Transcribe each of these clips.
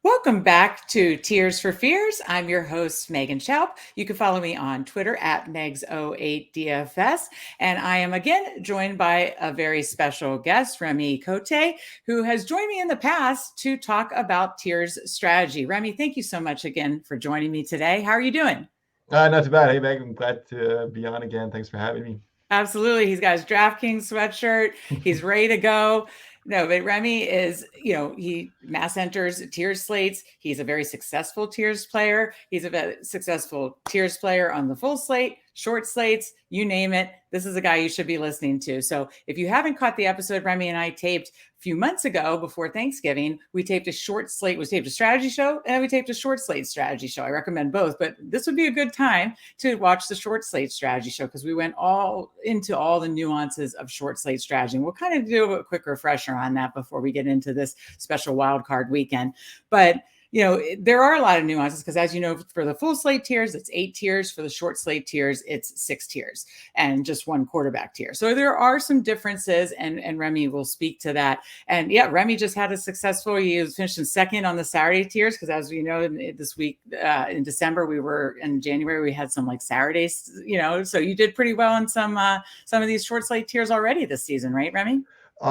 Welcome back to Tears for Fears. I'm your host, Megan Schaub. You can follow me on Twitter at Megs08DFS. And I am again joined by a very special guest, Remy Cote, who has joined me in the past to talk about Tears strategy. Remy, thank you so much again for joining me today. How are you doing? Not too bad. Hey, Meg, I'm glad to be on again. Thanks for having me. Absolutely. He's got his DraftKings sweatshirt. He's ready to go. No, but Remy is, he mass enters tiers slates. He's a very successful tiers player. He's a very successful tiers player on the full slate, short slates, you name it. This is a guy you should be listening to. So if you haven't caught the episode Remy and I taped a few months ago before Thanksgiving, we taped a short slate, we taped a strategy show, and we taped a short slate strategy show. I recommend both, but this would be a good time to watch the short slate strategy show because we went all into all the nuances of short slate strategy. And we'll kind of do a quick refresher on that before we get into this special wildcard weekend. But there are a lot of nuances because, as you know, for the full slate tiers, it's 8 tiers. For the short slate tiers, it's 6 tiers and just one quarterback tier. So there are some differences, and Remy will speak to that. And yeah, Remy just had a successful, he was finishing second on the Saturday tiers because, as you know, this week in December, in January, we had some like Saturdays, so you did pretty well in some of these short slate tiers already this season, right, Remy?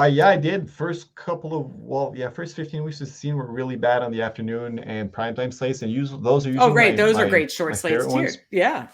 Yeah, I did. First 15 weeks of the season were really bad on the afternoon and primetime slates, and those are usually those are great short slates too. Yeah.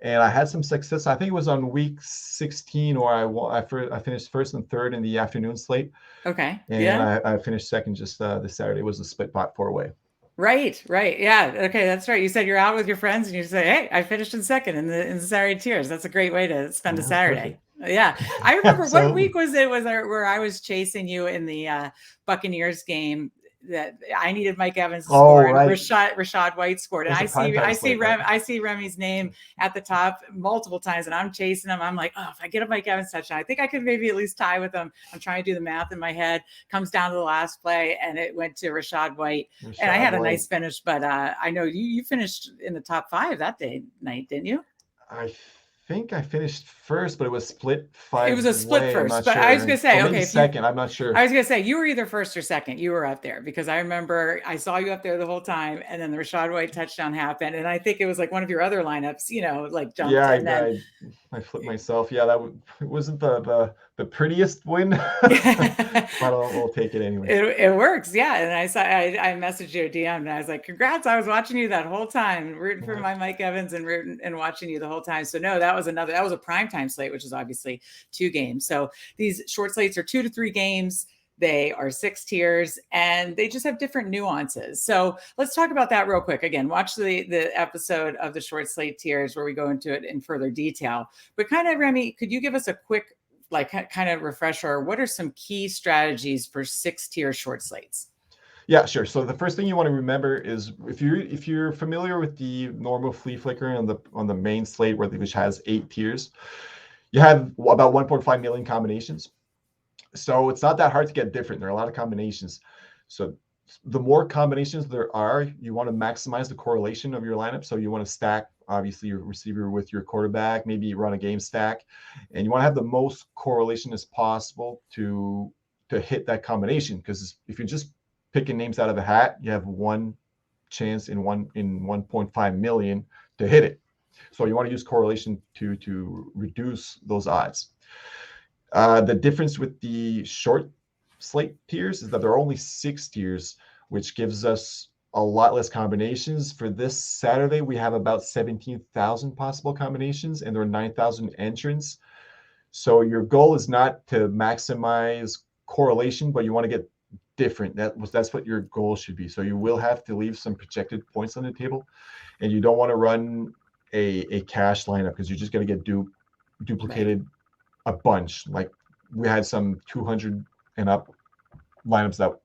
And I had some success. I think it was on week 16, or I finished first and third in the afternoon slate. Okay. And yeah. I finished second just this Saturday. It was a split pot 4-way. Right. Yeah. Okay, that's right. You said you're out with your friends and you say, "Hey, I finished in second in the Saturday tiers." That's a great way to spend a Saturday. Perfect. Yeah. I remember what week was it? Where I was chasing you in the Buccaneers game that I needed Mike Evans to score, right. And Rashad White scored, and I see Remy's name at the top multiple times, and I'm chasing him. I'm like, oh, if I get a Mike Evans touchdown, I think I could maybe at least tie with him. I'm trying to do the math in my head. Comes down to the last play, and it went to Rashad White, and I had a nice finish. But I know you finished in the top 5 that night, didn't you? I think I finished first, but it was split 5. It was a split first, but sure. I was going to say, okay, second. I'm not sure. I was going to say you were either first or second. You were up there because I remember I saw you up there the whole time, and then the Rashad White touchdown happened, and I think it was like one of your other lineups, like jumped. Yeah, I flipped myself. Yeah, it wasn't the prettiest win, but we'll take it anyway. It works, yeah. And I messaged you a DM, and I was like, "Congrats! I was watching you that whole time, rooting for my Mike Evans and watching you the whole time." So no, that was a primetime slate, which is obviously 2 games. So these short slates are 2 to 3 games. They are 6 tiers, and they just have different nuances. So let's talk about that real quick. Again, watch the episode of the short slate tiers where we go into it in further detail. But kind of, Remy, could you give us a quick, kind of refresher? What are some key strategies for 6-tier short slates? Yeah, sure. So the first thing you want to remember is if you're familiar with the normal flea flicker on the main slate which has 8 tiers, you have about 1.5 million combinations. So it's not that hard to get different. There are a lot of combinations. So the more combinations there are, you want to maximize the correlation of your lineup. So you want to stack, obviously, your receiver with your quarterback, maybe run a game stack, and you want to have the most correlation as possible to hit that combination. Because if you're just picking names out of a hat, you have one chance in 1.5 million to hit it. So you want to use correlation to reduce those odds. The difference with the short slate tiers is that there are only 6 tiers, which gives us a lot less combinations. For this Saturday, we have about 17,000 possible combinations, and there are 9,000 entrants. So your goal is not to maximize correlation, but you want to get different. That's what your goal should be. So you will have to leave some projected points on the table, and you don't want to run a cash lineup because you're just going to get duplicated a bunch. Like we had some 200 and up lineups that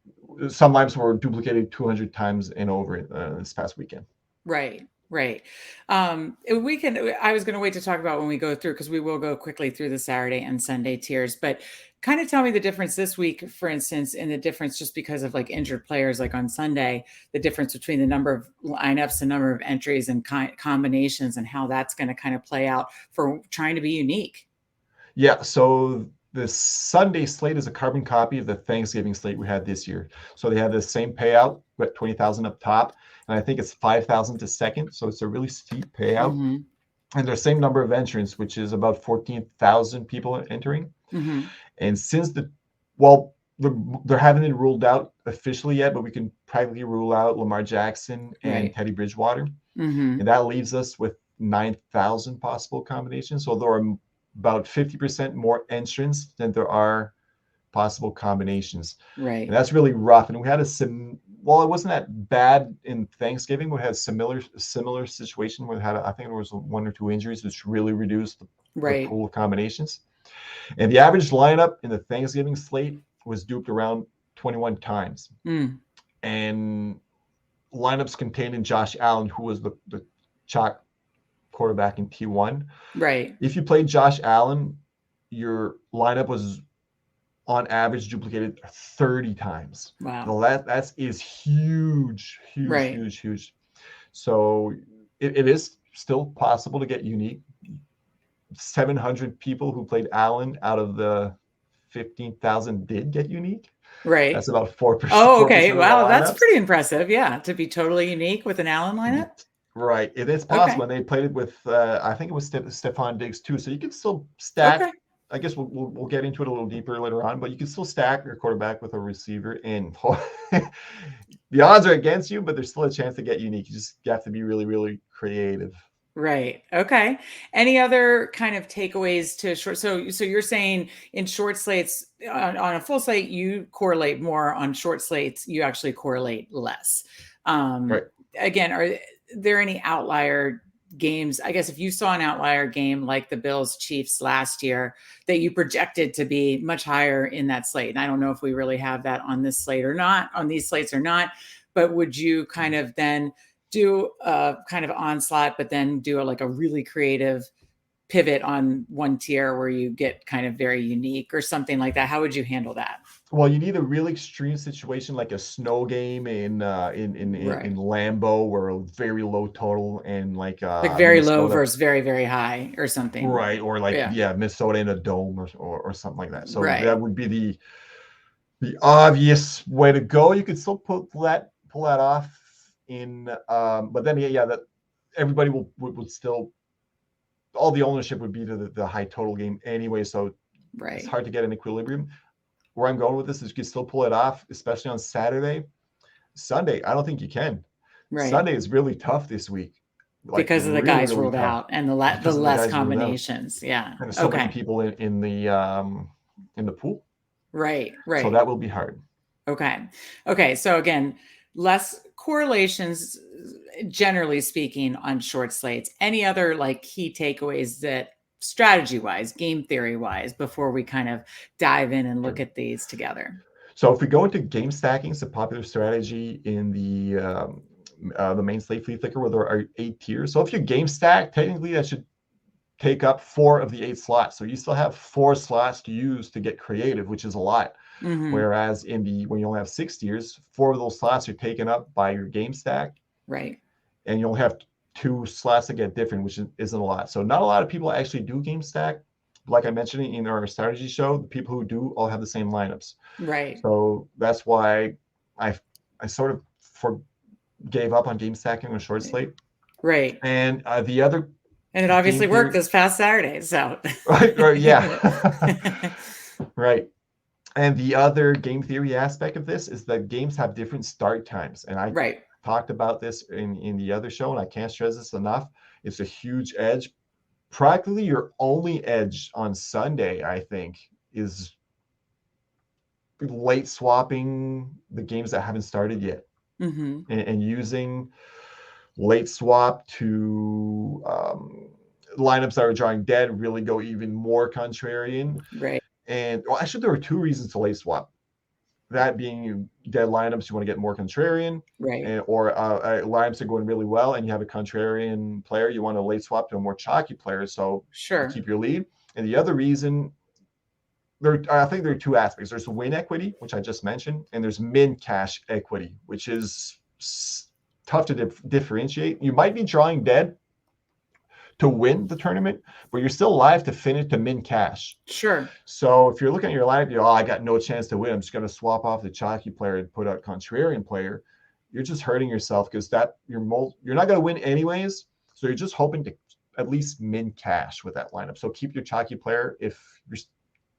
some lineups were duplicated 200 times and over this past weekend. Right. I was going to wait to talk about when we go through, because we will go quickly through the Saturday and Sunday tiers, but kind of tell me the difference this week, for instance, and the difference just because of like injured players, like on Sunday, the difference between the number of lineups, the number of entries and combinations, and how that's going to kind of play out for trying to be unique. Yeah. So the Sunday slate is a carbon copy of the Thanksgiving slate we had this year. So they have the same payout got 20,000 up top, and I think it's 5,000 to second. So it's a really steep payout. Mm-hmm. And there's the same number of entrants, which is about 14,000 people entering. Mm-hmm. And since there haven't been ruled out officially yet, but we can practically rule out Lamar Jackson and Right. Teddy Bridgewater. Mm-hmm. And that leaves us with 9,000 possible combinations. So there are about 50% more entrants than there are possible combinations. Right. And that's really rough. And we had it wasn't that bad in Thanksgiving. We had a similar situation where I think there was 1 or 2 injuries, which really reduced the Right. pool of combinations. And the average lineup in the Thanksgiving slate was duped around 21 times. Mm. And lineups containing Josh Allen, who was the chalk quarterback in T1. Right. If you played Josh Allen, your lineup was on average duplicated 30 times. Wow. So that is huge. Right. Huge. So it is still possible to get unique. 700 people who played Allen out of the 15,000 did get unique. Right. That's about 4%. Oh, okay. 4% Wow, that's pretty impressive. Yeah, to be totally unique with an Allen lineup. Right. It is possible. Okay. And they played it with, I think it was Stephon Diggs too. So you can still stack. Okay. I guess we'll get into it a little deeper later on, but you can still stack your quarterback with a receiver. And the odds are against you, but there's still a chance to get unique. You have to be really, really creative. Right. Okay. Any other kind of takeaways to short? So you're saying in short slates on a full slate, you correlate more. On short slates, you actually correlate less. Right. Again, are there any outlier games? I guess if you saw an outlier game like the Bills Chiefs last year that you projected to be much higher in that slate, and I don't know if we really have that on this slate or not, on these slates or not, but would you kind of then do a kind of onslaught, but then do a really creative pivot on one tier where you get kind of very unique or something like that? How would you handle that? Well, you need a really extreme situation like a snow game in Lambeau, where a very low total and like very low versus very, very high or something. Right. Or Minnesota in a dome or something like that. So that would be the obvious way to go. You could still pull that off in but then that everybody would still, all the ownership would be to the high total game anyway, so it's hard to get an equilibrium. Where I'm going with this is you can still pull it off, especially on Saturday. Sunday, I don't think you can. Sunday is really tough this week because of the guys ruled out and the less combinations. Yeah, and so many people in the pool. Right. So that will be hard. Okay. So again, less correlations, generally speaking, on short slates. Any other key takeaways that strategy-wise, game theory-wise, before we kind of dive in and look at these together? So if we go into game stacking, it's a popular strategy in the main slate flea flicker where there are 8 tiers. So if you game stack, technically that should take up 4 of the 8 slots. So you still have 4 slots to use to get creative, which is a lot. Mm-hmm. Whereas when you only have 6 tiers, 4 of those slots are taken up by your game stack. Right. And you only have 2 slots that get different, which isn't a lot. So not a lot of people actually do game stack. Like I mentioned in our strategy show, the people who do all have the same lineups. Right. So that's why I sort of gave up on game stacking on short slate. Right. And the other. And it obviously worked this past Saturday. So. Right. Yeah. Right. And the other game theory aspect of this is that games have different start times. And I talked about this in the other show, and I can't stress this enough. It's a huge edge. Practically your only edge on Sunday, I think, is late swapping the games that haven't started yet. Mm-hmm. And using late swap to lineups that are drawing dead really go even more contrarian. Right. And actually, there are 2 reasons to late swap. That being dead lineups, you want to get more contrarian, right? Or lineups are going really well, and you have a contrarian player. You want to late swap to a more chalky player, so you keep your lead. And the other reason, I think there are 2 aspects. There's win equity, which I just mentioned, and there's min cash equity, which is tough to differentiate. You might be drawing dead to win the tournament, but you're still alive to finish to min cash. Sure. So if you're looking at your lineup, I got no chance to win. I'm just going to swap off the chalky player and put a contrarian player. you're just hurting yourself because you're not going to win anyways. So you're just hoping to at least min cash with that lineup. So keep your chalky player if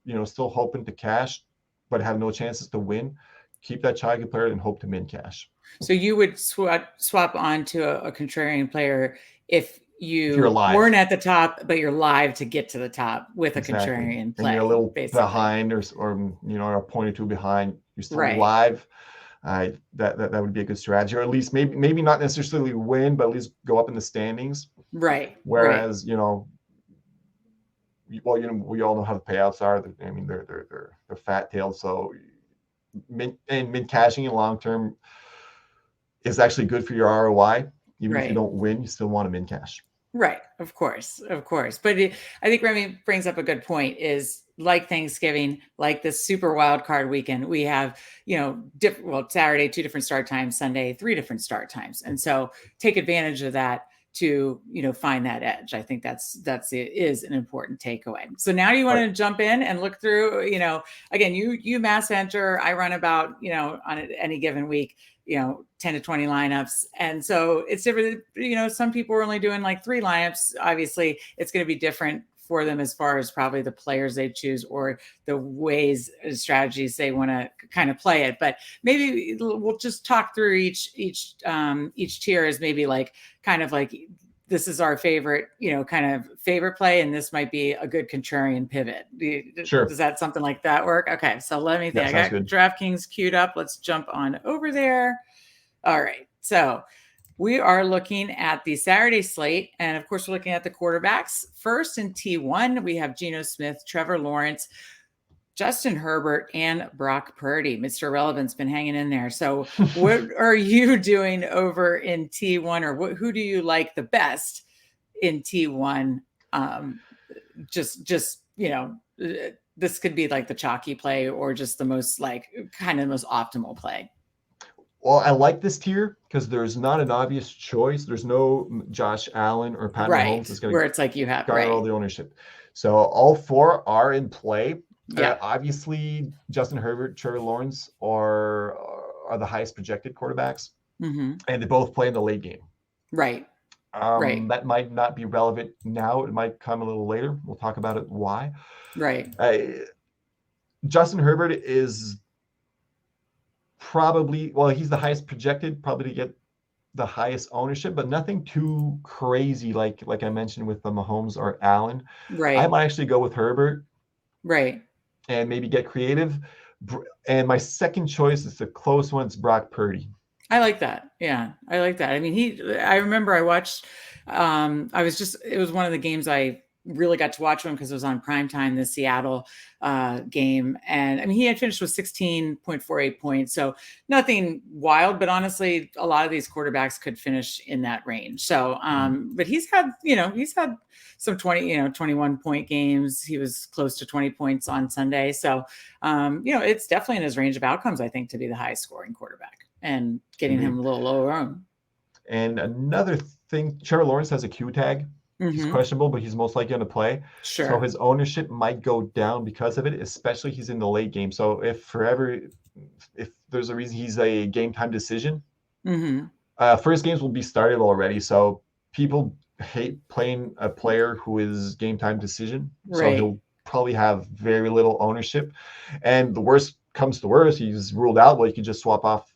you're still hoping to cash, but have no chances to win. Keep that chalky player and hope to min cash. So you would swap onto a contrarian player if you're live. weren't at the top, but you're live to get to the top with exactly. a contrarian play. And you're a little behind or a point or two behind. You're still right. live. That would be a good strategy, or at least maybe not necessarily win, but at least go up in the standings. Right. Whereas, we all know how the payouts are. I mean, they're fat tailed. So min cashing in long term is actually good for your ROI. Even if you don't win, you still want to min cash. Right. Of course. But I think Remy brings up a good point is like Thanksgiving, like this super wild card weekend, we have, Saturday, 2 different start times, Sunday, 3 different start times. And so take advantage of that to, find that edge. I think is an important takeaway. So now you want to jump in and look through, again, you mass enter, I run about, on any given week, 10 to 20 lineups. And so it's different. Some people are only doing like 3 lineups. Obviously it's going to be different for them as far as probably the players they choose or the ways, strategies they want to kind of play it. But maybe we'll just talk through each tier as maybe like kind of like this is our favorite, kind of favorite play, and this might be a good contrarian pivot. Sure. Does that something like that work? Okay, so let me think. I got DraftKings queued up. Let's jump on over there. All right, so we are looking at the Saturday slate, and of course, we're looking at the quarterbacks. First in T1, we have Geno Smith, Trevor Lawrence, Justin Herbert, and Brock Purdy. Mr. Relevant's been hanging in there. So what are you doing over in T1, or who do you like the best in T1? This could be like the chalky play or just the most most optimal play. Well, I like this tier because there's not an obvious choice. There's no Josh Allen or Patrick Mahomes that's going to where it's like you have all the ownership. So all 4 are in play. Yeah. Obviously, Justin Herbert, Trevor Lawrence are the highest projected quarterbacks, and they both play in the late game. Right. That might not be relevant now. It might come a little later. We'll talk about it. Why? Right. Justin Herbert is he's the highest projected, probably to get the highest ownership, but nothing too crazy like I mentioned with the Mahomes or Allen. Right. I might actually go with Herbert. Right. And maybe get creative. And my second choice is a close one. It's Brock Purdy. I like that. Yeah, I like that. I mean, I remember I watched, it was one of the games I really got to watch him because it was on primetime, the Seattle game. And I mean, he had finished with 16.48 points. So nothing wild, but honestly, a lot of these quarterbacks could finish in that range. So, but he's had some 21 point games. He was close to 20 points on Sunday. So, it's definitely in his range of outcomes, I think, to be the highest scoring quarterback and getting him a little lower on. And another thing, Trevor Lawrence has a Q tag. He's questionable, but he's most likely going to play. Sure. So his ownership might go down because of it, especially he's in the late game. So if there's a reason he's a game time decision, first games will be started already. So people hate playing a player who is game time decision. Right. So he'll probably have very little ownership. And the worst comes to worst, he's ruled out. Well, you can just swap off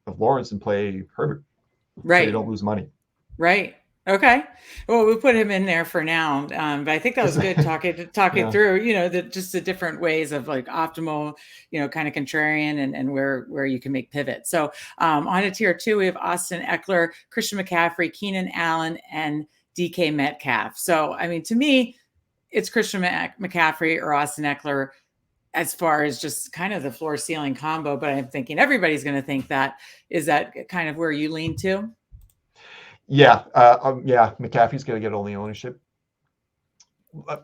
of Lawrence and play Herbert. Right. So you don't lose money. Right. Okay. Well, we'll put him in there for now. But I think that was good talking through, just the different ways of like optimal, kind of contrarian and where you can make pivots. So on to tier 2, we have Austin Eckler, Christian McCaffrey, Keenan Allen, and DK Metcalf. So, I mean, to me, it's Christian McCaffrey or Austin Eckler as far as just kind of the floor ceiling combo. But I'm thinking everybody's going to think that. Is that kind of where you lean to? Yeah. McCaffrey's going to get only ownership.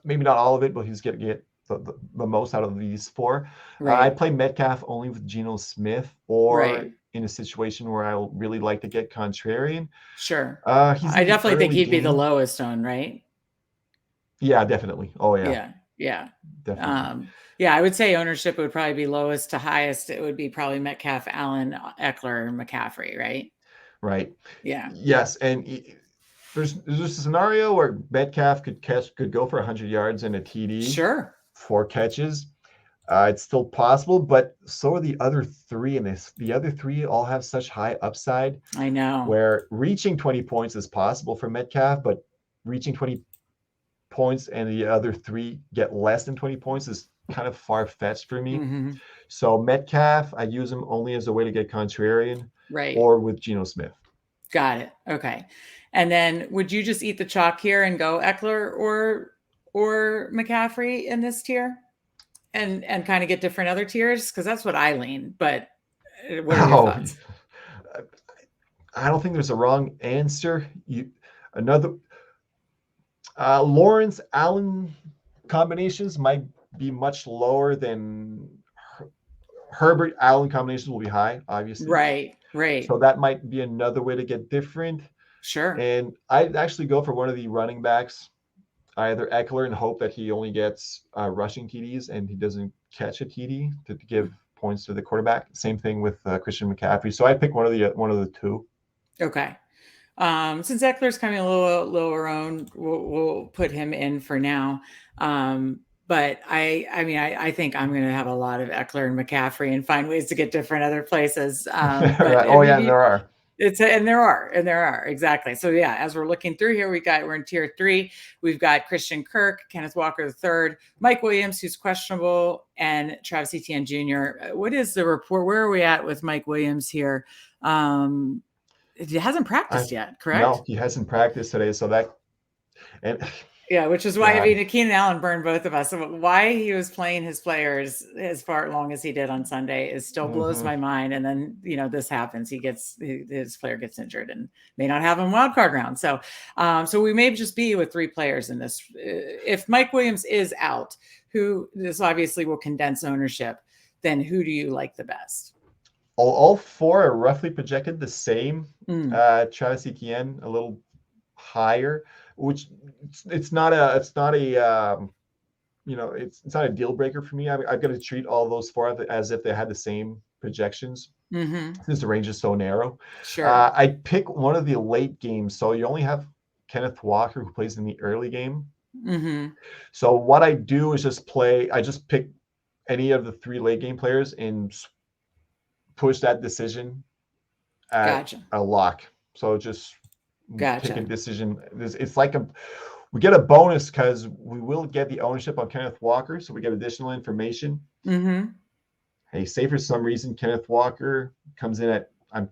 Maybe not all of it, but he's going to get the most out of these 4. Right. I play Metcalf only with Geno Smith or in a situation where I really like to get contrarian. Sure. I definitely think he'd be the lowest on, right? Yeah, definitely. Oh, yeah. Yeah. Yeah. definitely. Yeah, I would say ownership would probably be lowest to highest. It would be probably Metcalf, Allen, Eckler, and McCaffrey, right? Right. Yeah. Yes, and there's a scenario where Metcalf could go for 100 yards and a TD, Sure. 4 catches. It's still possible, but so are the other three, and the other three all have such high upside I know. where reaching 20 points is possible for Metcalf, but reaching 20 points and the other three get less than 20 points is kind of far-fetched for me. Mm-hmm. So Metcalf, I use him only as a way to get contrarian, Right. or with Geno Smith. Got it. Okay. And then would you just eat the chalk here and go Eckler or McCaffrey in this tier and kind of get different other tiers? Because that's what I lean. But what are your thoughts? I don't think there's a wrong answer. Another Lawrence Allen combinations might be much lower than Herbert Allen combinations will be high, obviously. Right. Right. So that might be another way to get different. Sure. And I'd actually go for one of the running backs, either Eckler, and hope that he only gets rushing TDs and he doesn't catch a TD to give points to the quarterback. Same thing with Christian McCaffrey. So I pick one of the two. Okay. Since Eckler's coming a little lower owned, we'll put him in for now. But I think I'm going to have a lot of Eckler and McCaffrey and find ways to get different other places. But Right. Oh, yeah, there are. There are exactly. So yeah, as we're looking through here, we're in tier 3. We've got Christian Kirk, Kenneth Walker III, Mike Williams, who's questionable, and Travis Etienne Jr. What is the report? Where are we at with Mike Williams here? He hasn't practiced yet, correct? No, he hasn't practiced today. So yeah, which is why Keenan Allen burned both of us. So why he was playing his players as far long as he did on Sunday is still blows my mind. And then this happens. His player gets injured and may not have him wildcard round. So we may just be with 3 players in this. If Mike Williams is out, this obviously will condense ownership, then who do you like the best? All 4 are roughly projected the same. Travis Etienne a little higher, which it's not a deal breaker for me. I've got to treat all those 4 as if they had the same projections, since the range is so narrow. Sure. I pick one of the late games, so you only have Kenneth Walker who plays in the early game. So what I do is I just pick any of the 3 late game players and push that decision at a lock. So just pick a decision. It's like we get a bonus because we will get the ownership on Kenneth Walker, so we get additional information. Hey, say for some reason Kenneth Walker comes in at I'm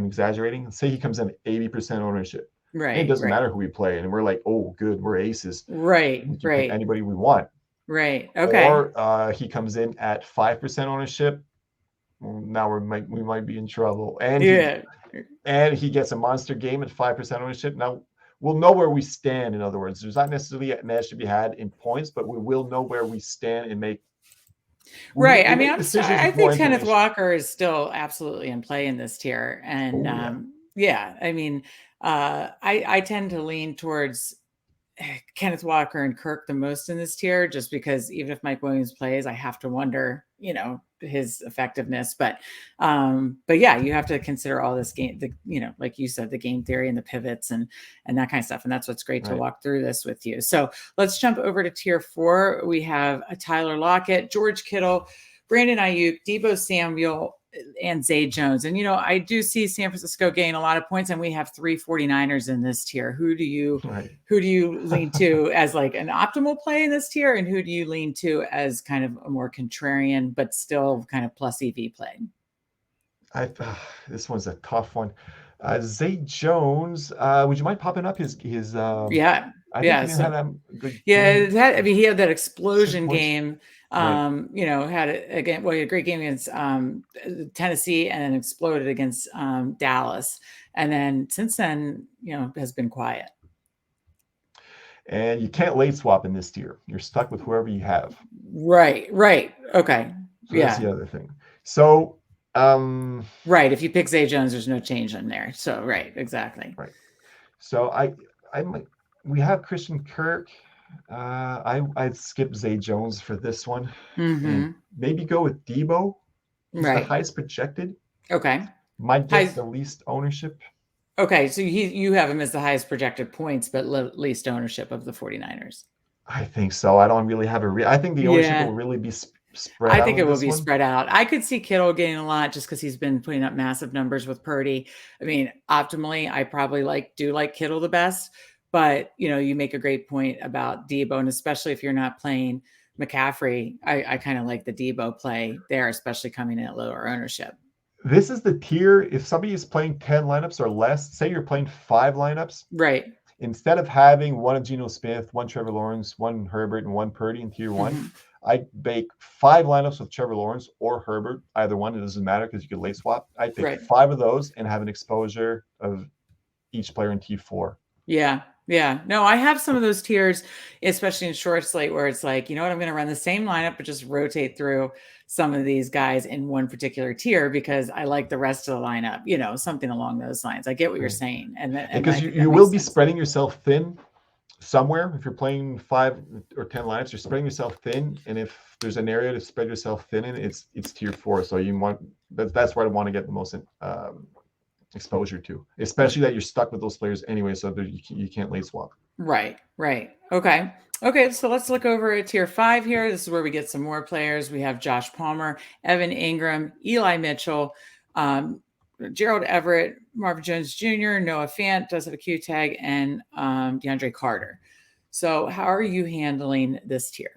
exaggerating. Say he comes in at 80% ownership. Right. It doesn't matter who we play, and we're like, oh, good, we're aces. Right. We can pick anybody we want. Right. Okay. Or he comes in at 5% ownership. Well, now we might be in trouble. And he gets a monster game at 5% ownership. Now we'll know where we stand. In other words, there's not necessarily an edge to be had in points, but we will know where we stand and make. Right. I mean, I think Kenneth Walker is still absolutely in play in this tier, and I mean, I tend to lean towards Kenneth Walker and Kirk the most in this tier, just because even if Mike Williams plays, I have to wonder, his effectiveness. But yeah, you have to consider all this game, like you said, the game theory and the pivots and that kind of stuff. And that's what's great to walk through this with you. So let's jump over to tier 4. We have a Tyler Lockett, George Kittle, Brandon Ayuk, Deebo Samuel, and Zay Jones. And, I do see San Francisco gain a lot of points, and we have 3 49ers in this tier. Who do you lean to as like an optimal play in this tier? And who do you lean to as kind of a more contrarian, but still kind of plus EV play? This one's a tough one. Zay Jones, would you mind popping up his he had that explosion game. He had a great game against Tennessee, and then exploded against Dallas, and then since then, has been quiet. And you can't late swap in this tier. You're stuck with whoever you have. Right. Okay. So that's the other thing. So if you pick Zay Jones, there's no change in there. So exactly. Right. So we have Christian Kirk. I'd skip Zay Jones for this one and Mm-hmm. maybe go with Debo. He's the Right. highest projected, Okay. might get High. the least ownership. Okay. So you have him as the highest projected points, but least ownership of the 49ers. I think so. I don't really have I think the ownership will Yeah. really be spread I out think it on will this be one. spread out. I could see Kittle getting a lot just because he's been putting up massive numbers with Purdy. I mean, optimally, I probably do like Kittle the best, but you make a great point about Debo, and especially if you're not playing McCaffrey, I kind of like the Debo play there, especially coming in at lower ownership. This is the tier. If somebody is playing 10 lineups or less, say you're playing 5 lineups, Right. instead of having one of Geno Smith, one Trevor Lawrence, one Herbert, and one Purdy in tier one, Hmm. I bake 5 lineups with Trevor Lawrence or Herbert, either one. It doesn't matter because you can late swap. I pick Right. 5 of those and have an exposure of each player in T4. Yeah. Yeah. No, I have some of those tiers, especially in short slate, where it's like, you know what, I'm going to run the same lineup, but just rotate through some of these guys in one particular tier because I like the rest of the lineup, something along those lines. I get what you're Right. saying. And Because I think you that will makes be sense. spreading yourself thin somewhere. If you're playing 5 or 10 lineups, you're spreading yourself thin. And if there's an area to spread yourself thin in, it's tier 4. So you want that's where I want to get the most exposure to, especially that you're stuck with those players anyway, so that you can't late swap. Right. Right. Okay. Okay. So let's look over at tier 5 here. This is where we get some more players. We have Josh Palmer, Evan Ingram, Eli Mitchell, Gerald Everett, Marvin Jones Jr., Noah Fant does have a Q tag, and DeAndre Carter. So, how are you handling this tier?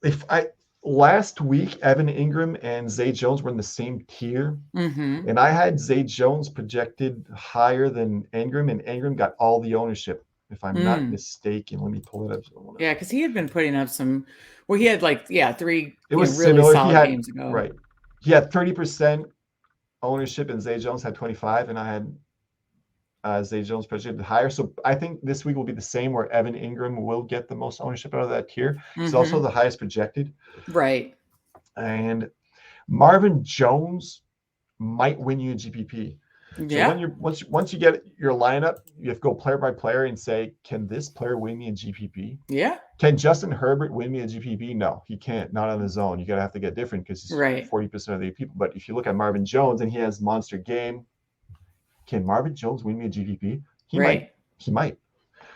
If I Last week, Evan Ingram and Zay Jones were in the same tier, Mm-hmm. and I had Zay Jones projected higher than Ingram, and Ingram got all the ownership, if I'm not Mm. mistaken. Let me pull it up. Yeah, because he had been putting up some. Well, he had three It was really similar. solid games ago. He had 30% ownership, and Zay Jones had 25, and I had Zay Jones projected higher. So I think this week will be the same, where Evan Ingram will get the most ownership out of that tier. He's also Mm-hmm. the highest projected. Right. And Marvin Jones might win you a GPP. So Yeah. when you're once you get your lineup, you have to go player by player and say, can this player win me a GPP? Yeah. Can Justin Herbert win me a GPP? No, he can't. Not on his own. You gotta have to get different because he's Right. 40% of the people. But if you look at Marvin Jones and he has monster game, can Marvin Jones win me a GPP? He might. Right. He might.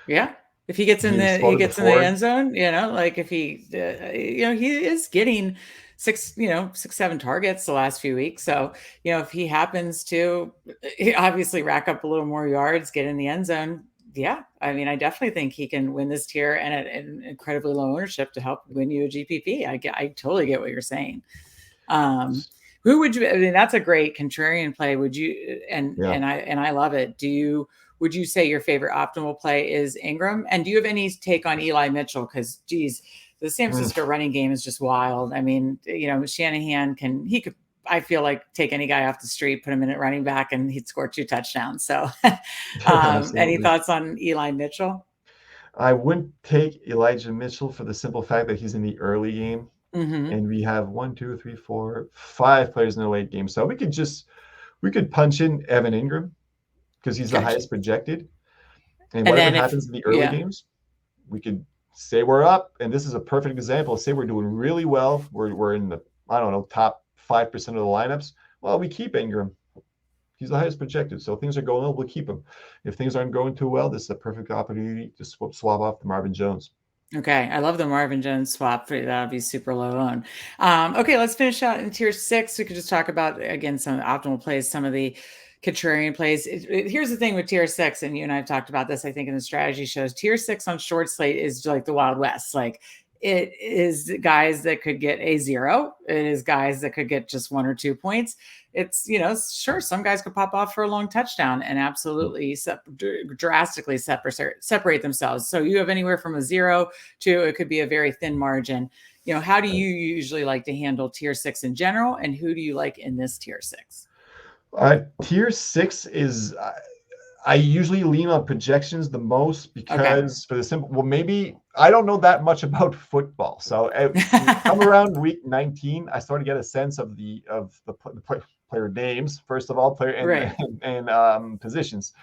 Yeah. If he gets in He's he spotted gets in the before. end zone, like if he is getting 6, 7 targets the last few weeks. So, if he happens to obviously rack up a little more yards, get in the end zone. Yeah. I mean, I definitely think he can win this tier and at an incredibly low ownership to help win you a GPP. I totally get what you're saying. Who would you? I mean, that's a great contrarian play. Would you? Yeah. And I love it. Would you say your favorite optimal play is Ingram? And do you have any take on Eli Mitchell? Because, geez, the San Francisco running game is just wild. I mean, Shanahan could. I feel like take any guy off the street, put him in at running back, and he'd score 2 touchdowns. So, any thoughts on Eli Mitchell? I wouldn't take Elijah Mitchell for the simple fact that he's in the early game. Mm-hmm. And we have 1, 2, 3, 4, 5 players in the late game. So we could punch in Evan Ingram because he's the highest projected. And whatever happens in the early games, we could say we're up. And this is a perfect example. Say we're doing really well. We're in the, I don't know, top 5% of the lineups. Well, we keep Ingram. He's the highest projected. So if things are going well, we'll keep him. If things aren't going too well, this is a perfect opportunity to swap off the Marvin Jones. Okay, I love the Marvin Jones swap. That would be super low owned. Okay, let's finish out in tier 6. We could just talk about, again, some optimal plays, some of the contrarian plays. Here's the thing with tier 6, and you and I have talked about this, I think, in the strategy shows. Tier 6 on short slate is like the Wild West. Like, it is guys that could get a 0. It is guys that could get just 1 or 2 points. It's, sure, some guys could pop off for a long touchdown and absolutely drastically separate themselves. So you have anywhere from a 0 to it could be a very thin margin. How do you usually like to handle tier 6 in general? And who do you like in this tier 6? Tier 6 is, I usually lean on projections the most because for the simple, well, maybe I don't know that much about football. So come around week 19, I start to get a sense of the player names, first of all, player and positions.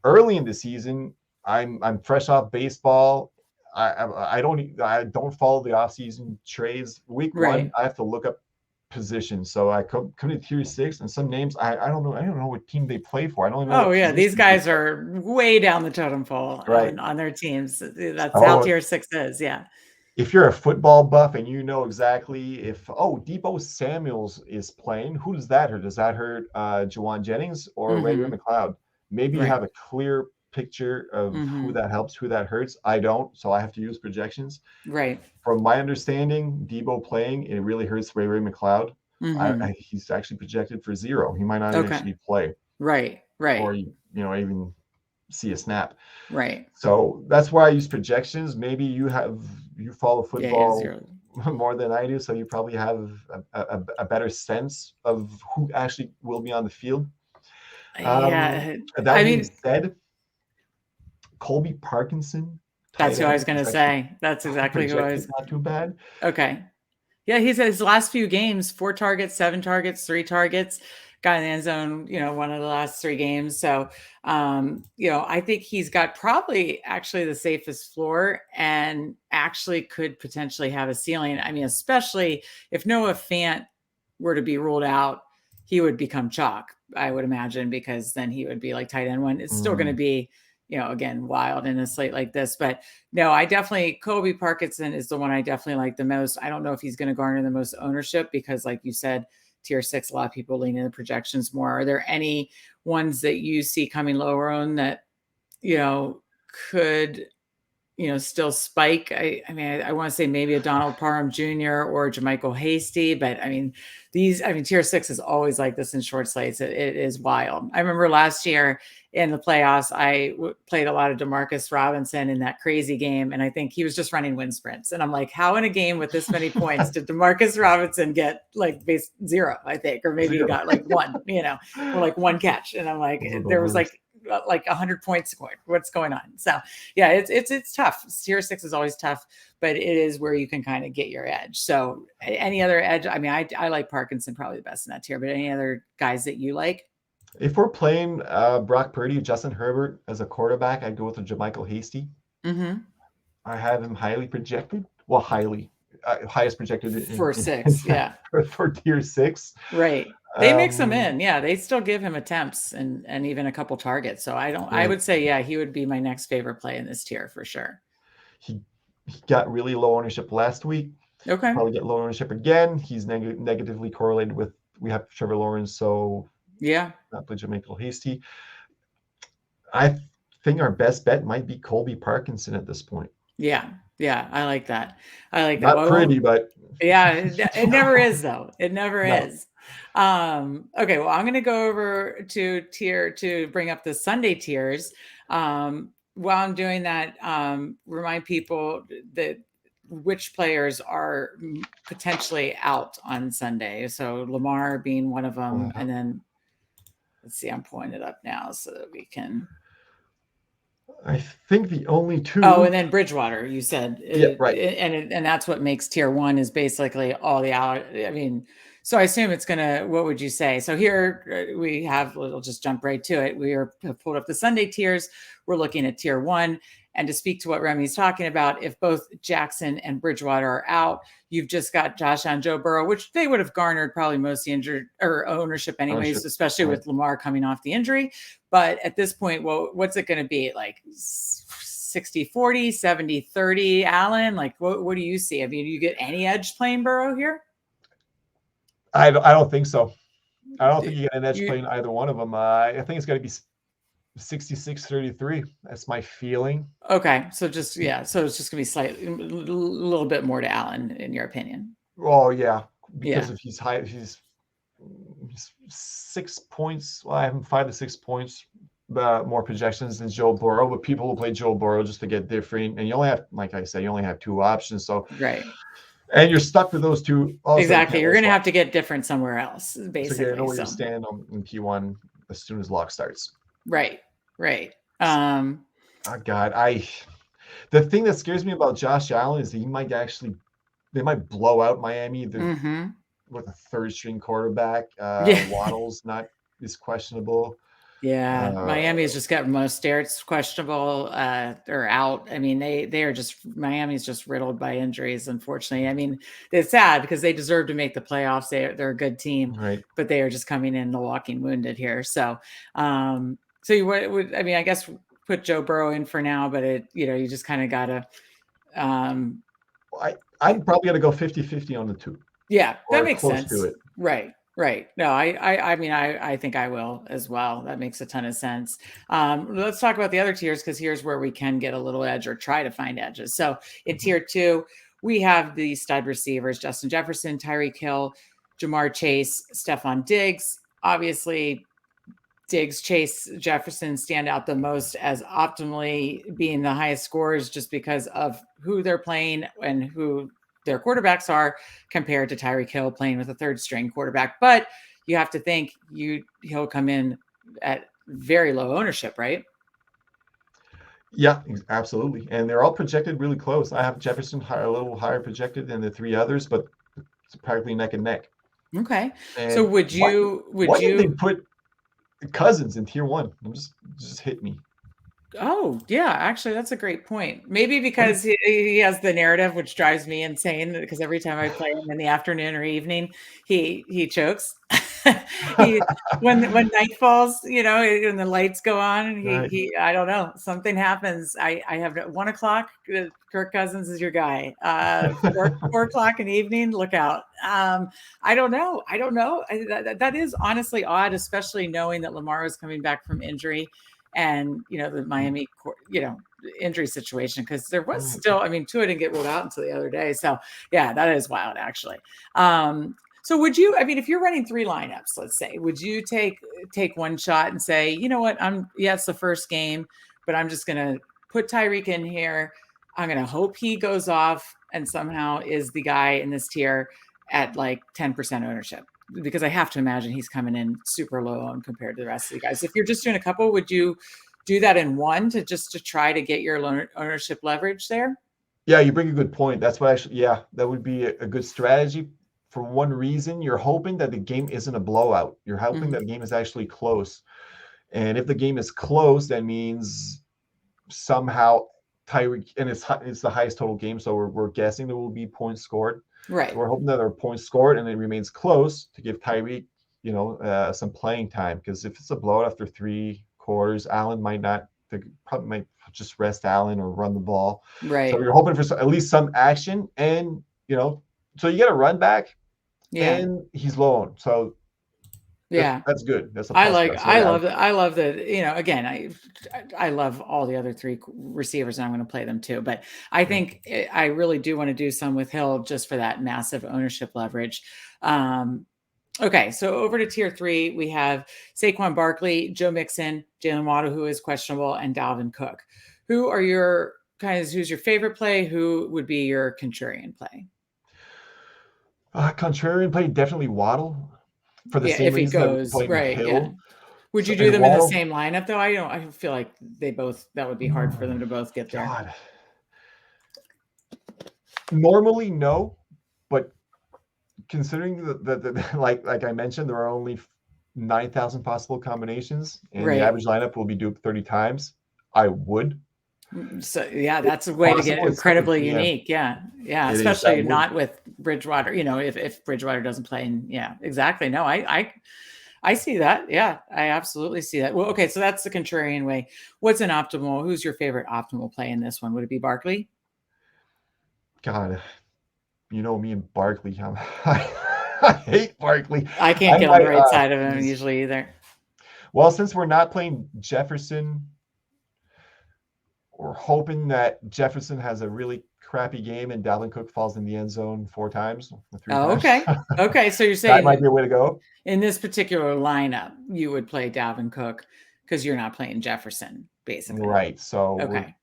Early in the season, I'm fresh off baseball. I don't follow the offseason trades. Week one, Right. I have to look up positions. So I come to tier 6, and some names I don't know. I don't know what team they play for. I don't even know Oh what yeah, these positions they guys play. are way down the totem pole Right. on their teams. That's how So tier 6 is. Yeah. if you're a football buff and you know exactly if Debo Samuels is playing, who does that hurt? Does that hurt Juwan Jennings or Ray Mm-hmm. McLeod? Maybe you have Right. a clear picture of who Mm-hmm. that helps, who that hurts. I don't, so I have to use projections. Right. From my understanding, Debo playing, it really hurts Ray McLeod. Mm-hmm. He's actually projected for 0. He might not Okay. actually play Right. or Right. even see a snap. Right. So that's why I use projections. Maybe you follow Yeah. Yeah. football Zero. more than I do, so you probably have a better sense of who actually will be on the field. Yeah. That I being mean, said, Colby Parkinson, that's tight who I was end, going is to actually say. That's exactly who I projected was. not too bad. Okay. Yeah, he's his last few games, 4 targets, 7 targets, 3 targets, got in the end zone, one of the last 3 games. So, I think he's got probably actually the safest floor and actually could potentially have a ceiling. I mean, especially if Noah Fant were to be ruled out, he would become chalk, I would imagine, because then he would be like tight end one. It's still going to be, again, wild in a slate like this. But no, I definitely, Kobe Parkinson is the one I definitely like the most. I don't know if he's going to garner the most ownership because, like you said, tier 6, a lot of people lean in the projections more. Are there any ones that you see coming lower on that, could still spike? I mean, I want to say maybe a Donald Parham Jr. or Jermichael Hasty, but I mean, tier 6 is always like this in short slates. It is wild. I remember last year in the playoffs, I played a lot of Demarcus Robinson in that crazy game, and I think he was just running wind sprints. And I'm like, how in a game with this many points did Demarcus Robinson get like base 0, I think, or maybe he 0. got like 1, or like 1 catch. And I'm like, Those are the there was worst. like 100 points scored. What's going on? So yeah, it's tough. Tier 6 is always tough, but it is where you can kind of get your edge. So any other edge? I mean, I like Parkinson probably the best in that tier, but any other guys that you like? If we're playing Brock Purdy, Justin Herbert as a quarterback, I'd go with Jermichael Hasty. Mm-hmm. I have him highly projected. Well, highest projected For 6, yeah. for tier 6. Right. They mix them in. Yeah, they still give him attempts and even a couple targets. So I Right. would say, yeah, he would be my next favorite play in this tier for sure. He got really low ownership last week. Okay. Probably get low ownership again. He's negatively correlated with, we have Trevor Lawrence, so Yeah. not play Jermichael Hasty. I think our best bet might be Colby Parkinson at this point. Yeah. Yeah. I like that. I like that. Not pretty, Well, but yeah, it never is though. It never no. is. Okay, well, I'm going to go over to bring up the Sunday tiers. While I'm doing that, remind people that which players are potentially out on Sunday. So Lamar being one of them, and then let's see, I'm pulling it up now so that we can. I think the only two. Oh, and then Bridgewater, you said, Yeah, right. And that's what makes tier 1 is basically all the out. I mean, so I assume it's gonna. What would you say? So here we have. We'll just jump right to it. We have pulled up the Sunday tiers. We're looking at tier 1, and to speak to what Remy's talking about, if both Jackson and Bridgewater are out, you've just got Josh and Joe Burrow, which they would have garnered probably most injured or ownership anyways, especially with Lamar coming off the injury. But at this point, well, what's it going to be like? 60-40, 70-30, Allen? Like, what do you see? I mean, do you get any edge playing Burrow here? I don't think so. I don't think you get an edge playing either one of them. I think it's going to be 66-33. That's my feeling. Okay, so it's just going to be slightly a little bit more to Allen, in your opinion. Oh yeah, because if he's high, he's 6 points. Well, I have him 5 to 6 points. More projections than Joe Burrow, but people will play Joe Burrow just to get different. And you only have, like I said, you only have 2 options. So right, and you're stuck with those 2. Also, exactly. You're going to have to get different somewhere else, basically. So you know where you stand in P1 as soon as lock starts. Right. Oh God, the thing that scares me about Josh Allen is that they might blow out Miami with a 3rd string quarterback. Waddle's is questionable. Yeah, Uh, Miami's just got Mostert's questionable or out. I mean, they are just Miami's just riddled by injuries, unfortunately. I mean, it's sad because they deserve to make the playoffs. They're a good team, right. but they are just coming in the walking wounded here. So you would I mean, I guess put Joe Burrow in for now, but you just kind of gotta I'm probably going to go 50-50 on the two yeah, that or makes close to sense. it. Right. Right. No, I mean, I think I will as well. That makes a ton of sense. Let's talk about the other tiers because here's where we can get a little edge or try to find edges. So in tier 2, we have the stud receivers: Justin Jefferson, Tyreek Hill, Jamar Chase, Stephon Diggs. Obviously, Diggs, Chase, Jefferson stand out the most as optimally being the highest scores just because of who they're playing and who their quarterbacks are compared to Tyreek Hill playing with a third string quarterback. But you have to think he'll come in at very low ownership, right? Yeah, absolutely. And they're all projected really close. I have Jefferson a little higher projected than the three others, but it's practically neck and neck. Okay. So And would why did they you put Cousins in tier 1? Just hit me. Oh, yeah, actually, that's a great point. Maybe What because he has the narrative, which drives me insane. Because every time I play him in the afternoon or evening, he chokes. he when night falls, and the lights go on, and Right. he I don't know, something happens. I have at 1 o'clock. Kirk Cousins is your guy. 4 o'clock in the evening, look out. I don't know. That is honestly odd, especially knowing that Lamar is coming back from injury and the Miami injury situation, because there was still, I mean, Tua didn't get ruled out until the other day. So yeah, that is wild actually. So would you, I mean, if you're running 3 lineups, let's say, would you take one shot and say, you know what, it's the first game, but I'm just gonna put Tyreek in here. I'm gonna hope he goes off and somehow is the guy in this tier at like 10% ownership, because I have to imagine he's coming in super low on compared to the rest of the guys. If you're just doing a couple, would you do that in one to try to get your ownership leverage there? Yeah, you bring a good point. That's what that would be a good strategy. For one reason, you're hoping that the game isn't a blowout. You're hoping that the game is actually close. And if the game is close, that means somehow Tyreek, and it's the highest total game, so we're guessing there will be points scored. Right. So we're hoping that there are points scored and it remains close to give Tyreek, some playing time. Because if it's a blowout after 3 quarters, Allen probably might just rest Allen or run the ball. Right. So you're hoping for at least some action, and so you get a run back, and he's low on. So that's good. That's a plus. I love that. Again, I love all the other 3 receivers, and I'm going to play them too. But I think I really do want to do some with Hill just for that massive ownership leverage. Okay, so over to tier 3, we have Saquon Barkley, Joe Mixon, Jalen Waddle, who is questionable, and Dalvin Cook. Who's your favorite play? Who would be your contrarian play? Contrarian play, definitely Waddle. For the same if he reason that we're goes playing right, Hill. yeah. Would you do them in the same lineup though? I feel like that would be hard for them to both get there. God. Normally, no, but considering that like I mentioned, there are only 9,000 possible combinations, and the average lineup will be duped 30 times. I would. So yeah, that's a way to get incredibly unique. Yeah. Especially not with Bridgewater. If Bridgewater doesn't play, and yeah, exactly. No, I see that. Yeah, I absolutely see that. Well, okay, so that's the contrarian way. What's an optimal? Who's your favorite optimal play in this one? Would it be Barkley? God, me and Barkley. I hate Barkley. I can't get on the right side of him usually either. Well, since we're not playing Jefferson, we're hoping that Jefferson has a really crappy game and Dalvin Cook falls in the end zone 4 times. 3 times. Okay. Okay. So you're saying that might be a way to go. In this particular lineup, you would play Dalvin Cook because you're not playing Jefferson, basically. Right. So okay.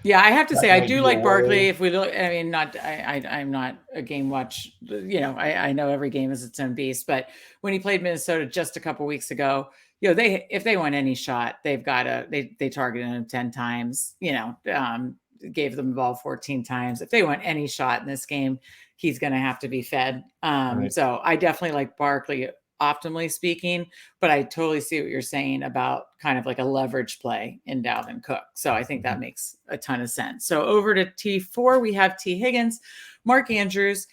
Yeah, I have to say I do like Barkley. If we look, I mean, I'm not a game watch. I know every game is its own beast. But when he played Minnesota just a couple weeks ago, if they want any shot, they've got they targeted him 10 times. Gave them the ball 14 times. If they want any shot in this game, he's going to have to be fed. Right. So I definitely like Barkley optimally speaking, but I totally see what you're saying about kind of like a leverage play in Dalvin Cook. So I think that makes a ton of sense. So over to T4, we have T Higgins, Mark Andrews,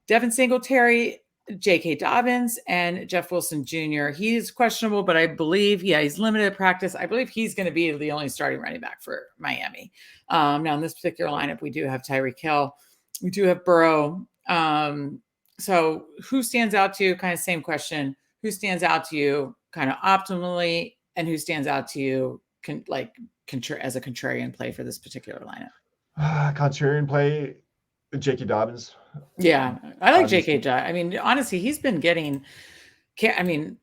Devin Singletary, J.K. Dobbins, and Jeff Wilson Jr. He's questionable, but I believe, he's limited practice. I believe he's going to be the only starting running back for Miami. Now, in this particular lineup, we do have Tyreek Hill. We do have Burrow. So who stands out to you? Kind of same question. Who stands out to you kind of optimally, and who stands out to you as a contrarian play for this particular lineup? Contrarian play, J.K. Dobbins. Yeah, I like J.K. I mean, honestly, he's been getting. I mean,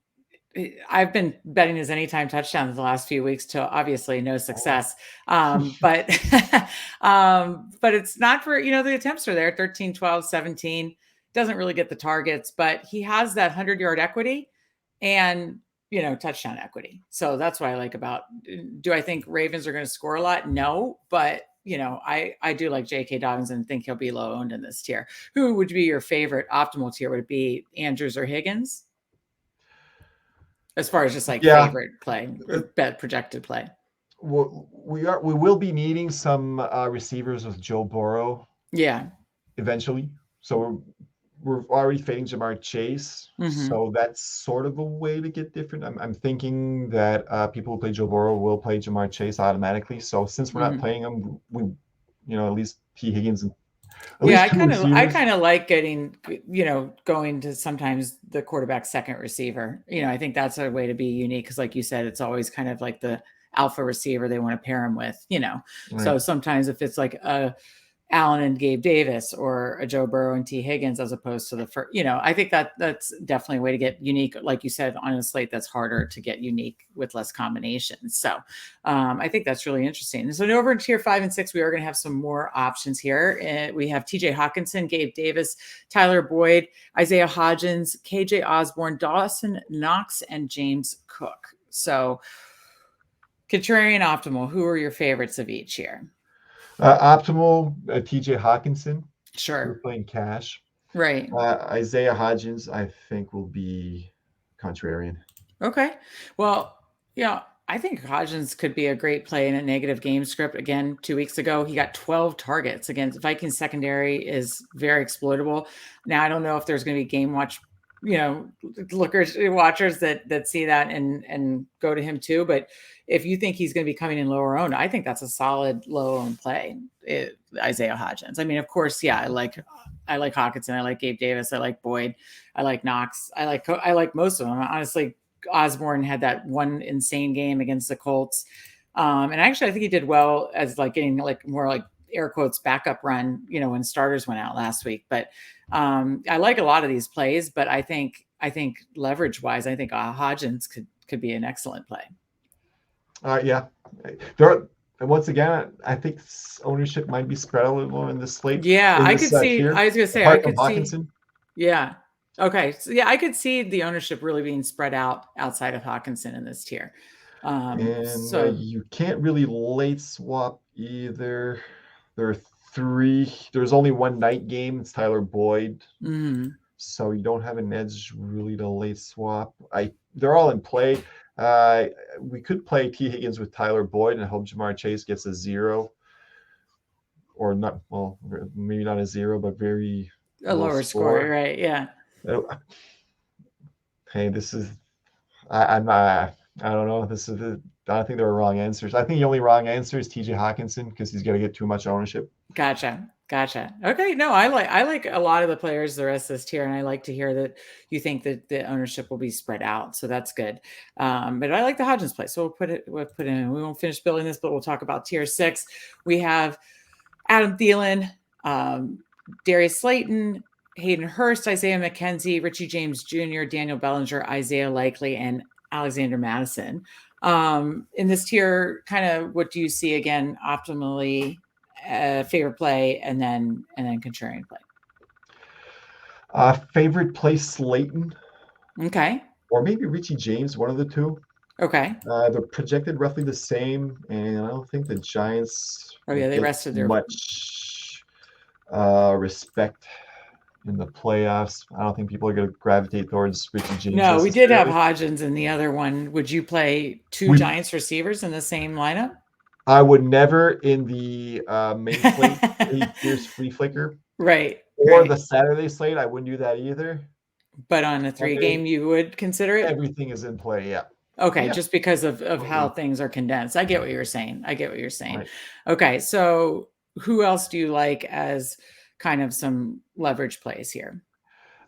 I've been betting his anytime touchdowns the last few weeks to obviously no success. But it's not for, the attempts are there, 13, 12, 17. Doesn't really get the targets, but he has that 100-yard equity and, touchdown equity. So that's what I like about, do I think Ravens are going to score a lot? No, but I do like J.K. Dobbins and think he'll be low owned in this tier. Who would be your favorite optimal tier? Would it be Andrews or Higgins? As far as just favorite play, bet projected play. Well, we will be needing some receivers with Joe Burrow. Yeah. Eventually. So we're already fading Jamar Chase. Mm-hmm. So that's sort of a way to get different. I'm thinking that people who play Joe Burrow will play Jamar Chase automatically. So since we're not playing him, we at least T. Higgins and I kind of like getting, going to sometimes the quarterback second receiver. I think that's a way to be unique because, like you said, it's always kind of like the alpha receiver they want to pair him with. Right. So sometimes if it's like a Allen and Gabe Davis or a Joe Burrow and T. Higgins as opposed to the first, I think that's definitely a way to get unique. Like you said, on a slate that's harder to get unique with less combinations. So I think that's really interesting. So over in tier 5 and 6, we are going to have some more options here. We have TJ Hawkinson, Gabe Davis, Tyler Boyd, Isaiah Hodgins, KJ Osborne, Dawson Knox, and James Cook. So contrarian optimal, who are your favorites of each here? Optimal, TJ Hawkinson. Sure. We're playing cash. Right. Isaiah Hodgins, I think, will be contrarian. Okay. Well, I think Hodgins could be a great play in a negative game script. Again, 2 weeks ago, he got 12 targets against Vikings secondary is very exploitable. Now, I don't know if there's going to be game watchers that see that and go to him too. But if you think he's going to be coming in lower owned, I think that's a solid low owned play. Isaiah Hodgins. I mean, of course, I like Hawkinson. I like Gabe Davis. I like Boyd. I like Knox. I like most of them. Honestly, Osborne had that one insane game against the Colts. And actually, I think he did well as getting more air quotes backup run, when starters went out last week. But I like a lot of these plays, but I think leverage wise, I think Hodgins could be an excellent play. Yeah, there are, and once again, I think ownership might be spread a little in this slate. Yeah, I could see. Tier, I was going to say I could Hawkinson. See. Yeah. Okay. So I could see the ownership really being spread out outside of Hawkinson in this tier. So you can't really late swap either. There are 3. There's only one night game. It's Tyler Boyd. Mm-hmm. So you don't have an edge really to late swap. They're all in play. We could play T. Higgins with Tyler Boyd and hope Jamar Chase gets a 0. Or not, well, maybe not a 0, but very a lower score, right? Yeah. Hey, this is I'm not. I don't know. I don't think there are wrong answers. I think the only wrong answer is TJ Hawkinson because he's going to get too much ownership. Gotcha. Okay. No, I like a lot of the players, the rest of this tier, and I like to hear that you think that the ownership will be spread out. So that's good. But I like the Hodgins play. So we'll put in. We won't finish building this, but we'll talk about tier 6. We have Adam Thielen, Darius Slayton, Hayden Hurst, Isaiah McKenzie, Richie James Jr., Daniel Bellinger, Isaiah Likely, and Alexander Madison. In this tier, kind of what do you see again optimally? Favorite play and then contrarian play. Favorite play Slayton. Okay. Or maybe Richie James, one of the two. Okay. They're projected roughly the same, and I don't think the Giants. They rested their much respect in the playoffs. I don't think people are going to gravitate towards Richie James. No, we did have necessarily. Hodgins in the other one. Would you play two We Giants receivers in the same lineup? I would never in the main slate 8 tiers flea flicker Right, or the right. Saturday slate. I wouldn't do that either. But on a 3 game, Sunday, you would consider it? everything is in play. Yeah, Okay, yeah, just because of how totally. things are condensed. I get what you're saying. I get what you're saying. Right. Okay, so who else do you like as kind of some leverage plays here?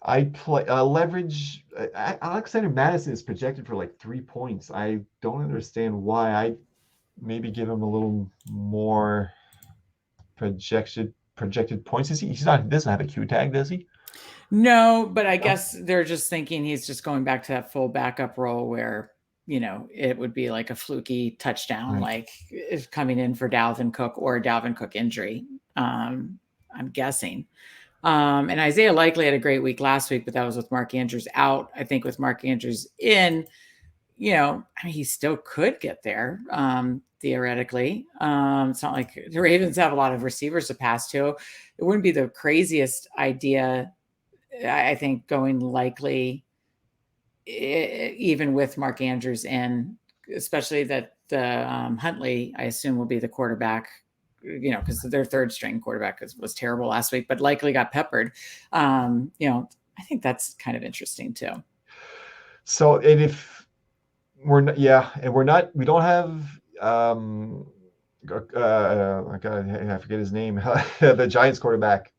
I play leverage. Alexander Madison is projected for like 3 points. I don't understand why. I maybe give him a little more projected points. Is he? He's not. He doesn't have a Q tag, does he? No, but I No. guess they're just thinking he's just going back to that full backup role where, it would be like a fluky touchdown, Right. like if coming in for Dalvin Cook or a Dalvin Cook injury. I'm guessing. And Isaiah likely had a great week last week, but that was with Mark Andrews out. I think with Mark Andrews in, he still could get there, theoretically. It's not like the Ravens have a lot of receivers to pass to. It wouldn't be the craziest idea, I think, going likely, even with Mark Andrews in, especially that the Huntley, I assume, will be the quarterback, because their third string quarterback was terrible last week, but likely got peppered. I think that's kind of interesting too. So, and if we're not, yeah, and we're not, we don't have, I forget his name, the Giants quarterback,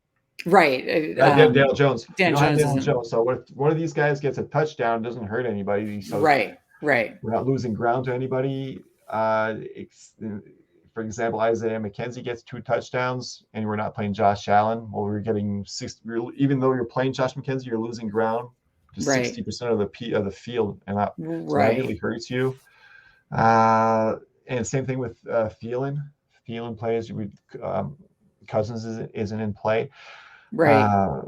Right. Daniel Jones. We Dan don't have Jones Daniel isn't. Jones. So if one of these guys gets a touchdown, it doesn't hurt anybody. So Right. Right. we're not losing ground to anybody. For example, Isaiah McKenzie gets 2 touchdowns, and we're not playing Josh Allen. Well, we're getting even though you're playing Josh McKenzie, you're losing ground to Right. 60% of the field, and so that Right. really hurts you. And same thing with Thielen. Thielen plays. Cousins isn't in play. Right.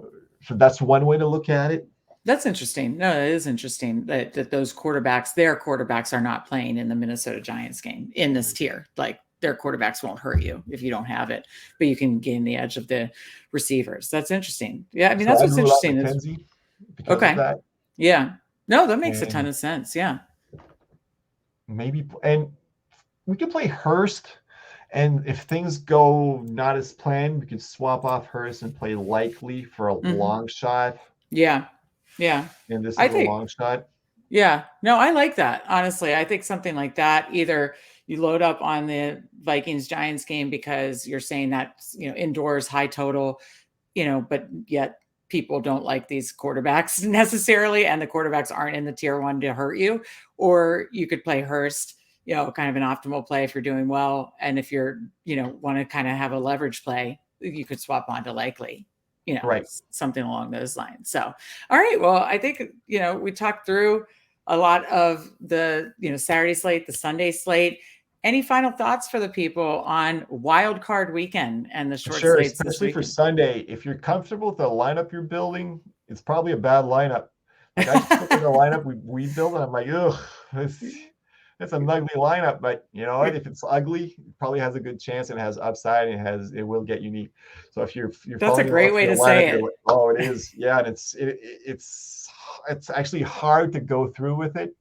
So that's one way to look at it. That's interesting. No, it is interesting that those quarterbacks, their quarterbacks, are not playing in the Minnesota Giants game in this tier. Like, their quarterbacks won't hurt you if you don't have it, but you can gain the edge of the receivers. That's interesting. Yeah, I mean, So that's I'd what's rule out interesting is McKenzie because of okay. that. Yeah. No, that makes a ton And of sense. Yeah. and we could play Hurst. And if things go not as planned, we could swap off Hurst and play Likely for a Mhm. long shot. Yeah. Yeah. And this I is a think long shot. Yeah. No, I like that. Honestly, I think something like that, either you load up on the Vikings Giants game because you're saying that, indoors high total, but yet people don't like these quarterbacks necessarily, and the quarterbacks aren't in the tier one to hurt you. Or you could play Hurst, kind of an optimal play if you're doing well. And if you're, want to kind of have a leverage play, you could swap on to Likely, Right. something along those lines. So, all right. Well, I think, we talked through a lot of the, Saturday slate, the Sunday slate. Any final thoughts for the people on Wildcard Weekend and the short Sure, slates this especially for weekend? Sunday. If you're comfortable with the lineup you're building, it's probably a bad lineup. Like I just look at the lineup we build, and I'm like, ugh, it's an ugly lineup. But you know what? If it's ugly, it probably has a good chance and it has upside and it will get unique. So if you're That's a following great way your to say lineup, you're it. like, oh, it is, yeah, and it's actually hard to go through with it,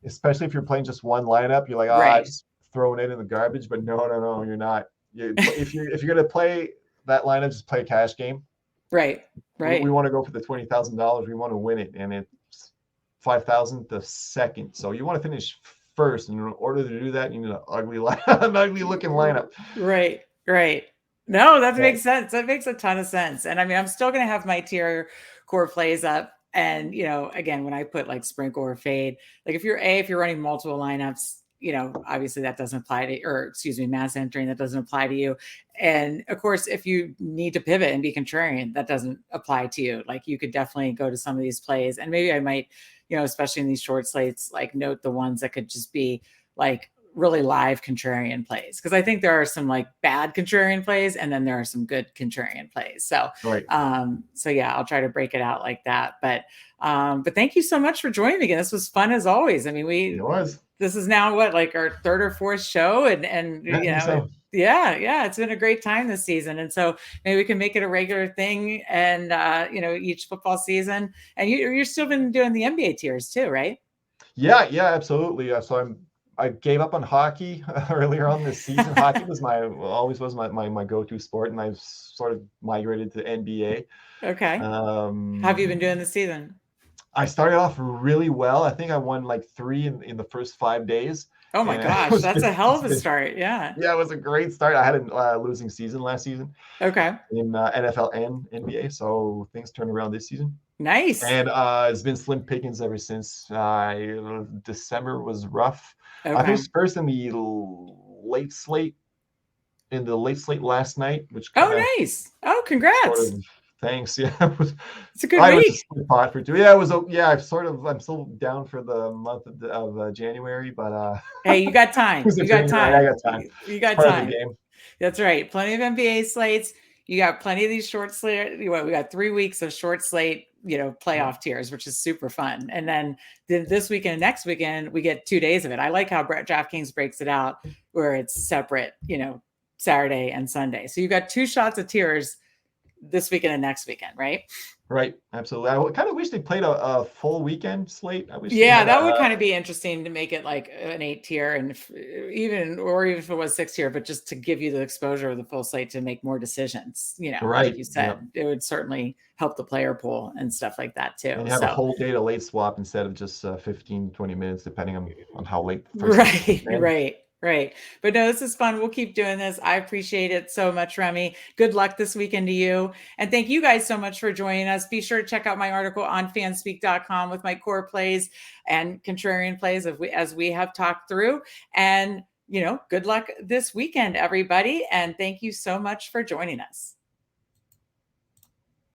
especially if you're playing just one lineup. You're like, Right. just throwing it in the garbage. But no, you're not. If you're gonna play that lineup, just play a cash game. Right. We Right. want to go for the $20,000. We want to win it, and it's 5,000 the second. So you want to finish first, and in order to do that, you need an ugly looking lineup. Right. Right. No, that So, makes sense. That makes a ton of sense. And I mean, I'm still going to have my tier core plays up. And, again, when I put like sprinkle or fade, like if you're running multiple lineups, obviously that doesn't apply to, or excuse me, mass entering, that doesn't apply to you. And of course, if you need to pivot and be contrarian, that doesn't apply to you. Like, you could definitely go to some of these plays, and maybe I might, especially in these short slates, like note the ones that could just be like really live contrarian plays, because I think there are some like bad contrarian plays, and then there are some good contrarian plays. So right. so yeah, I'll try to break it out like that. But thank you so much for joining me again. This was fun as always. I mean, It was. this is now what, like our third or fourth show, and Yeah, I think so. yeah, it's been a great time this season, and so maybe we can make it a regular thing, and each football season. And you're still been doing the NBA tiers too, right? Yeah, absolutely. So I gave up on hockey earlier on this season. Hockey was always was my go-to sport, and I've sort of migrated to NBA. Okay. How have you been doing this season? I started off really well. I think I won like 3 in the first 5 days. Oh my gosh, that's a hell of a start. Yeah. Yeah, it was a great start. I had a losing season last season. Okay. In NFL and NBA, so things turned around this season. Nice. And it's been slim pickings ever since. December was rough. Okay. I was first in the late slate last night, which nice. Oh, congrats. Thanks. Yeah, it's a good week. Was a pot for 2. Yeah, it was. Yeah, I'm still down for the month of January, but hey, you got time. You got time. I got time. You got time. Game. That's right. Plenty of NBA slates. You got plenty of these short slate. We got 3 weeks of short slate, playoff tiers, which is super fun. And then this weekend, next weekend, we get 2 days of it. I like how DraftKings breaks it out where it's separate, Saturday and Sunday. So you got 2 shots of tiers this weekend and next weekend, right? Right, absolutely. I kind of wish they played a full weekend slate. I wish. Yeah, that would kind of be interesting to make it like an 8 tier, and even if it was 6 tier, but just to give you the exposure of the full slate to make more decisions. Right. Like you said, it would certainly help the player pool and stuff like that too. And have a whole day to late swap instead of just 15, 20 minutes, depending on how late. Right. But no, this is fun. We'll keep doing this. I appreciate it so much, Remy. Good luck this weekend to you. And thank you guys so much for joining us. Be sure to check out my article on fanspeak.com with my core plays and contrarian plays as we have talked through. And, good luck this weekend, everybody. And thank you so much for joining us.